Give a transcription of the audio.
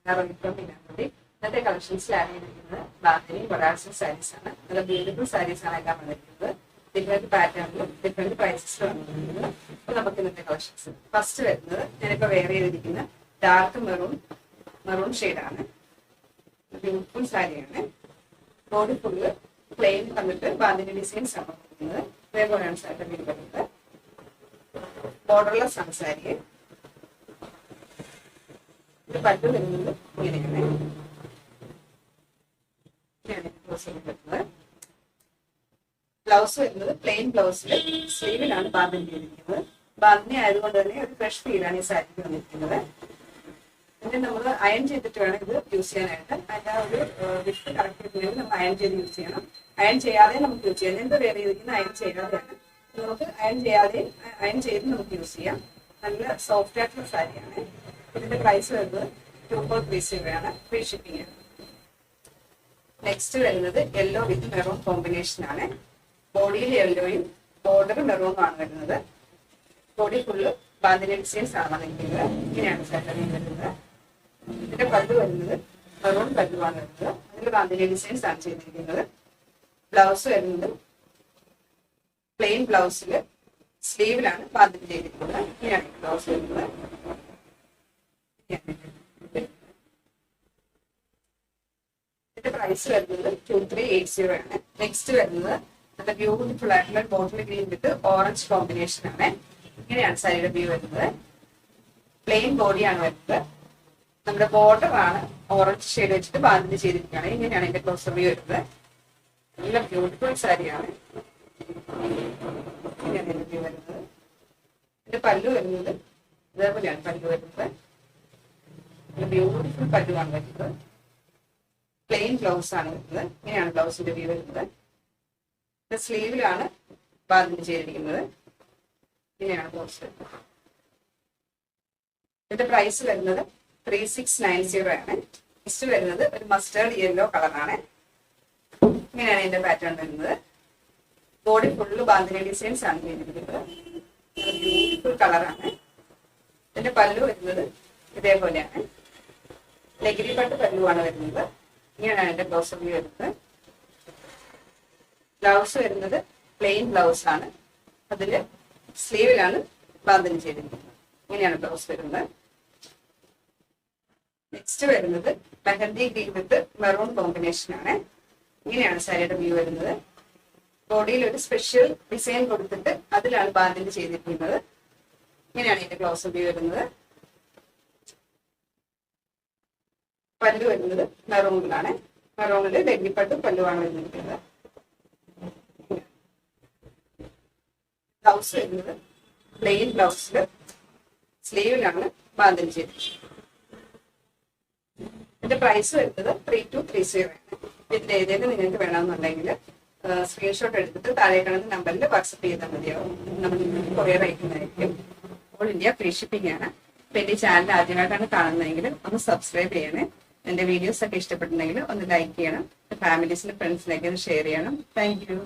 ഇന്നത്തെ കളക്ഷൻസിൽ ആഡ് ചെയ്തിരിക്കുന്നത് ബാന്തിനി ബനാറസി സാരീസ് ആണ്. നല്ല ബ്യൂട്ടിഫുൾ സാരീസ് ആണ് എല്ലാം വന്നിരിക്കുന്നത്. ഡിഫറെന്റ് പാറ്റേണിലും ഡിഫറെന്റ് പ്രൈസസിലും വന്നിരിക്കുന്നത്. അപ്പൊ നമുക്ക് ഇന്നത്തെ കളക്ഷൻസ് ഫസ്റ്റ് വരുന്നത് ഞാനിപ്പോ വെയർ ചെയ്തിരിക്കുന്ന ഡാർക്ക് മെറൂൺ ഷെയ്ഡാണ്. ബ്യൂട്ടിഫുൾ സാരിയാണ്. ബോഡി ഫുള്ള് പ്ലെയിൻ വന്നിട്ട് ബാന്തിനി ഡിസൈൻസ് ആണ് വന്നിരിക്കുന്നത്. അതേപോലെയാണ് സാരിയുടെ വീട് വരുന്നത്. ബോർഡർലെസ് ആണ് സാരി. ഇത് പല്ലു വരുന്നത് ഇങ്ങനെയാണ്. ബ്ലൗസ് വരുന്നത് പ്ലെയിൻ ബ്ലൗസിൽ സ്ലീവിലാണ് ബാന്തിനി ചെയ്തിരിക്കുന്നത്. ബാന്തിനി ആയതുകൊണ്ട് തന്നെ ഒരു ഫ്രഷ് ഫീലാണ് ഈ സാരിക്ക് വന്നിരിക്കുന്നത്. പിന്നെ നമ്മൾ അയൺ ചെയ്തിട്ട് വേണം ഇത് യൂസ് ചെയ്യാനായിട്ട്. അതിന്റെ ഒരു വിട്ട് കറക്റ്റ് കിട്ടുന്നെങ്കിൽ നമ്മൾ അയൺ ചെയ്ത് യൂസ് ചെയ്യണം. അയൺ ചെയ്യാതെ നമുക്ക് യൂസ് ചെയ്യാം. എന്ത് വേറെ ചെയ്തിരിക്കുന്നത് അയൺ ചെയ്യാതെയാണ്. നമുക്ക് അയൺ ചെയ്യാതെ അയൺ ചെയ്ത് നമുക്ക് യൂസ് ചെയ്യാം. നല്ല സോഫ്റ്റ് ആയിട്ടുള്ള സാരിയാണ്. ഇതിന്റെ പ്രൈസ് വരുന്നത് 240 രൂപയാണ്. ഫ്രീ ഷിപ്പിംഗ് ആണ്. നെക്സ്റ്റ് വരുന്നത് യെല്ലോ വിത്ത് മെറൂൺ കോമ്പിനേഷൻ ആണ്. ബോഡിയിൽ യെല്ലോയും ബോർഡർ മെറൂണും ആണ് വരുന്നത്. ബോഡി ഫുള്ള് ബാന്തിനി ഡിസൈൻസ് ആണ് വന്നിരിക്കുന്നത്. ഇങ്ങനെയാണ് സാരി വരുന്നത്. ഇതിന്റെ പല്ലു വരുന്നത് മെറൂൺ പല്ലുവാണ് വരുന്നത്. അതിൽ ബാന്തിനി ഡിസൈൻസ് ആണ് ചെയ്തിരിക്കുന്നത്. ബ്ലൗസ് വരുന്നത് പ്ലെയിൻ ബ്ലൗസില് സ്ലീവിലാണ് ബാന്തിനി ചെയ്തിരിക്കുന്നത്. ഇങ്ങനെയാണ് ബ്ലൗസ് വരുന്നത്. ഇതിന്റെ പ്രൈസ് വരുന്നത് 2380 ആണ്. നെക്സ്റ്റ് വരുന്നത് നല്ല ബ്യൂട്ടിഫുൾ ആയിട്ടുള്ള ബോട്ടിൽ ഗ്രീൻ വിത്ത് ഓറഞ്ച് കോമ്പിനേഷൻ ആണ്. ഇങ്ങനെയാണ് സാരിയുടെ വ്യൂ വരുന്നത്. പ്ലെയിൻ ബോഡിയാണ് വരുന്നത്. നമ്മുടെ ബോർഡർ ആണ് ഓറഞ്ച് ഷെയ്ഡ് വെച്ചിട്ട് ബാന്തിനി ചെയ്തിരിക്കുകയാണ്. ഇങ്ങനെയാണ് ഇതിന്റെ ക്ലോസർ വ്യൂ വരുന്നത്. നല്ല ബ്യൂട്ടിഫുൾ സാരിയാണ്. ഇങ്ങനെയാണ് ഇതിന്റെ വ്യൂ വരുന്നത്. ഇതിന്റെ പല്ലു വരുന്നത് ഇതേപോലെയാണ് പല്ലു വരുന്നത്. ബ്യൂട്ടിഫുൾ പല്ലുവാണ് വരുന്നത്. പ്ലെയിൻ ബ്ലൗസ് ആണ് വരുന്നത്. ഇങ്ങനെയാണ് ബ്ലൗസിന്റെ വ്യൂ വരുന്നത്. സ്ലീവിലാണ് ബാന്തിനി ചെയ്തിരിക്കുന്നത്. ഇങ്ങനെയാണ് ബ്ലൗസ് വരുന്നത്. ഇതിന്റെ പ്രൈസ് വരുന്നത് 3690 ആണ്. നെക്സ്റ്റ് വരുന്നത് ഒരു മസ്റ്റേർഡ് യെല്ലോ കളറാണ്. ഇങ്ങനെയാണ് ഇതിന്റെ പാറ്റേൺ വരുന്നത്. ബോഡി ഫുള്ള് ബാന്തിനി ഡിസൈൻസ് ആണ് ചെയ്തിരിക്കുന്നത്. ബ്യൂട്ടിഫുൾ കളറാണ്. ഇതിന്റെ പല്ലു വരുന്നത് ഇതേപോലെയാണ്. ലഗിരി പട്ട് പല്ലുവാണ് വരുന്നത്. ഇങ്ങനെയാണ് എന്റെ ബ്ലൗസ് വ്യൂ വരുന്നത്. ബ്ലൗസ് വരുന്നത് പ്ലെയിൻ ബ്ലൗസ് ആണ്. അതില് സ്ലീവിലാണ് ബാന്തിനി ചെയ്തിരിക്കുന്നത്. ഇങ്ങനെയാണ് ബ്ലൗസ് വരുന്നത്. നെക്സ്റ്റ് വരുന്നത് മെഹന്തി ഗ്രീൻ വിത്ത് മെറൂൺ കോമ്പിനേഷൻ ആണ്. ഇങ്ങനെയാണ് സാരിയുടെ വ്യൂ വരുന്നത്. ബോഡിയിൽ ഒരു സ്പെഷ്യൽ ഡിസൈൻ കൊടുത്തിട്ട് അതിലാണ് ബാന്തിനി ചെയ്തിരിക്കുന്നത്. ഇങ്ങനെയാണ് ഇതിന്റെ ബ്ലൗസ് വ്യൂ വരുന്നത്. പല്ലു വരുന്നത് മെറൂണിലാണ്. മെറൂണില് ഡെല്ലിപ്പട്ടും പല്ലുവാണ് വരുന്നിരിക്കുന്നത്. ബ്ലൗസ് വരുന്നത് പ്ലെയിൻ ബ്ലൗസില് സ്ലീവിലാണ് ബാന്തിനി ചെയ്തിരിക്കുന്നത്. ഇതിന്റെ പ്രൈസ് വരുന്നത് 3230 ആണ്. ഇതിന്റെ ഏതെങ്കിലും നിങ്ങൾക്ക് വേണമെന്നുണ്ടെങ്കിൽ സ്ക്രീൻഷോട്ട് എടുത്തിട്ട് താഴെ കാണുന്ന നമ്പറിൽ വാട്സപ്പ് ചെയ്താൽ മതിയാവും. നമ്മൾ കൊറിയർ അയക്കുന്നതായിരിക്കും. ഓൾ ഇന്ത്യ ഫ്രീ ഷിപ്പിംഗ് ആണ്. അപ്പൊ എന്റെ ചാനൽ ആദ്യമായിട്ടാണ് കാണുന്നതെങ്കിൽ ഒന്ന് സബ്സ്ക്രൈബ് ചെയ്യണേ. എന്റെ വീഡിയോസ് ഒക്കെ ഇഷ്ടപ്പെട്ടിട്ടുണ്ടെങ്കിൽ ഒന്ന് ലൈക്ക് ചെയ്യണം. ഫാമിലീസിനും ഫ്രണ്ട്സിനൊക്കെ ഒന്ന് ഷെയർ ചെയ്യണം. Thank you.